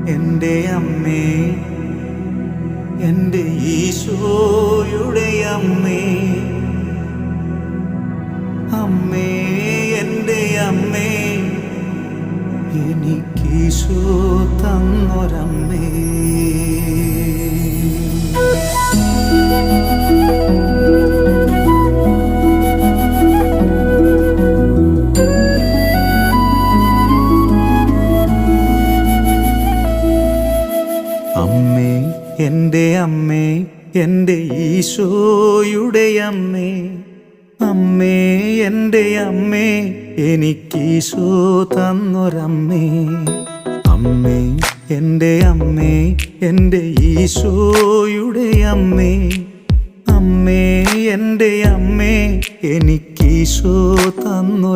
എൻ്റെ അമ്മേ, എൻ്റെ ഈശോയുടെ അമ്മേ, അമ്മേ, എൻ്റെ അമ്മേ, എനിക്കീശോ തന്നൊരമ്മേ. അമ്മേ, എൻ്റെ അമ്മേ, എൻ്റെ ഈശോയുടെ അമ്മേ, അമ്മേ, എൻ്റെ അമ്മേ, എനിക്കീശോ തന്നൊരമ്മേ. അമ്മേ, എൻ്റെ അമ്മേ, എൻ്റെ ഈശോയുടെ അമ്മേ, അമ്മേ, എൻ്റെ അമ്മേ, എനിക്കീശോ തന്നൊരമ്മേ.